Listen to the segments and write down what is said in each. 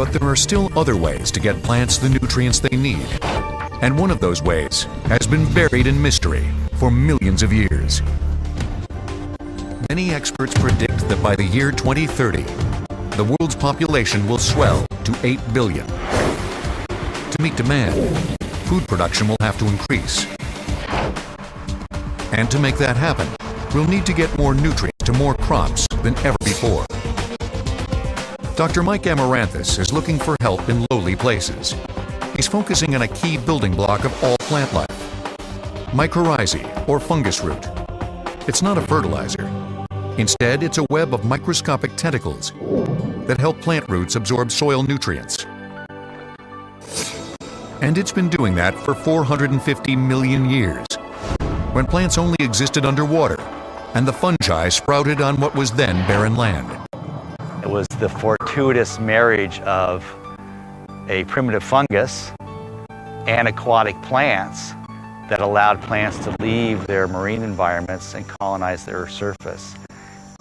But there are still other ways to get plants the nutrients they need. And one of those ways has been buried in mystery for millions of years. Many experts predict that by the year 2030, the world's population will swell to 8 billion. To meet demand, food production will have to increase. And to make that happen, we'll need to get more nutrients to more crops than ever before. Dr. Mike Amaranthus is looking for help in lowly places. He's focusing on a key building block of all plant life, mycorrhizae, or fungus root. It's not a fertilizer. Instead, it's a web of microscopic tentacles that help plant roots absorb soil nutrients. And it's been doing that for 450 million years, when plants only existed underwater and the fungi sprouted on what was then barren land. It was the fortuitous marriage of a primitive fungus and aquatic plants that allowed plants to leave their marine environments and colonize their surface.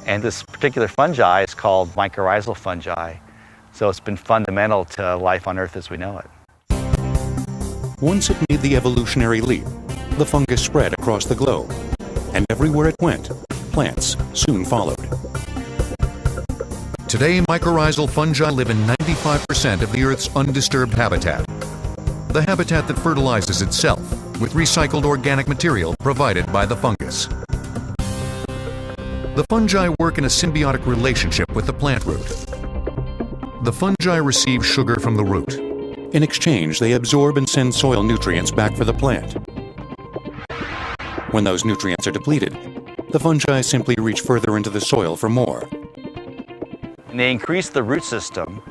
And this particular fungi is called mycorrhizal fungi, so it's been fundamental to life on Earth as we know it. Once it made the evolutionary leap, the fungus spread across the globe, and everywhere it went, plants soon followed. Today, mycorrhizal fungi live in 95% of the Earth's undisturbed habitat, the habitat that fertilizes itself with recycled organic material provided by the fungus. The fungi work in a symbiotic relationship with the plant root. The fungi receive sugar from the root. In exchange, they absorb and send soil nutrients back for the plant. When those nutrients are depleted, the fungi simply reach further into the soil for more. And they increase the root system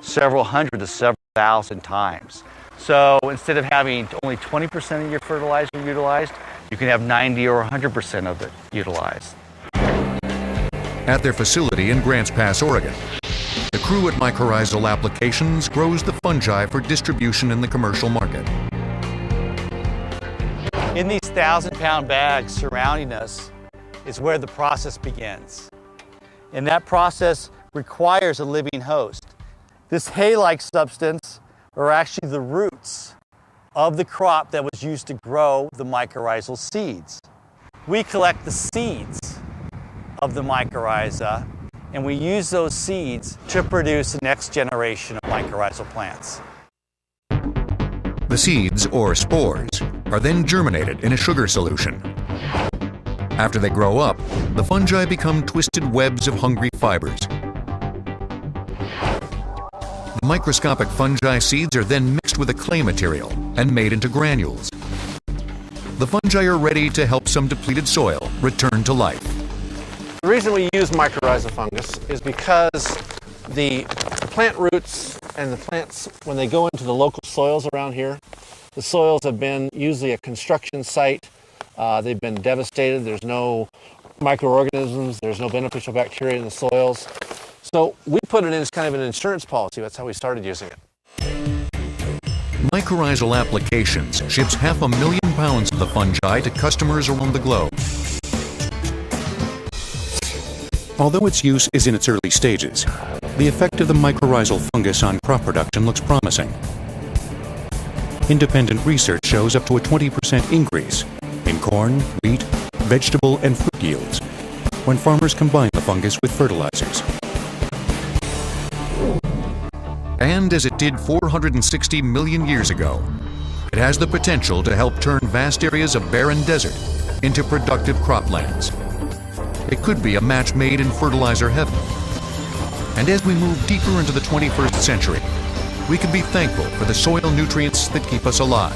several hundred to several thousand times. So instead of having only 20% of your fertilizer utilized, you can have 90 or 100% of it utilized. At their facility in Grants Pass, Oregon, the crew at Mycorrhizal Applications grows the fungi for distribution in the commercial market. In these 1,000-pound bags surrounding us is where the process begins. And that process requires a living host. This hay-like substance are actually the roots of the crop that was used to grow the mycorrhizal seeds. We collect the seeds of the mycorrhiza, and we use those seeds to produce the next generation of mycorrhizal plants. The seeds, or spores, are then germinated in a sugar solution. After they grow up, the fungi become twisted webs of hungry fibers. The microscopic fungi seeds are then mixed with a clay material and made into granules. The fungi are ready to help some depleted soil return to life. The reason we use mycorrhizal fungus is because the plant roots and the plants, when they go into the local soils around here, the soils have been usually a construction site. They've been devastated. There's no microorganisms. There's no beneficial bacteria in the soils. So we put it in as kind of an insurance policy. That's how we started using it. Mycorrhizal Applications ships 500,000 pounds of the fungi to customers around the globe. Although its use is in its early stages, the effect of the mycorrhizal fungus on crop production looks promising. Independent research shows up to a 20% increase in corn, wheat, vegetable, and fruit yields when farmers combine the fungus with fertilizers. And as it did 460 million years ago, it has the potential to help turn vast areas of barren desert into productive croplands. It could be a match made in fertilizer heaven. And as we move deeper into the 21st century, we can be thankful for the soil nutrients that keep us alive.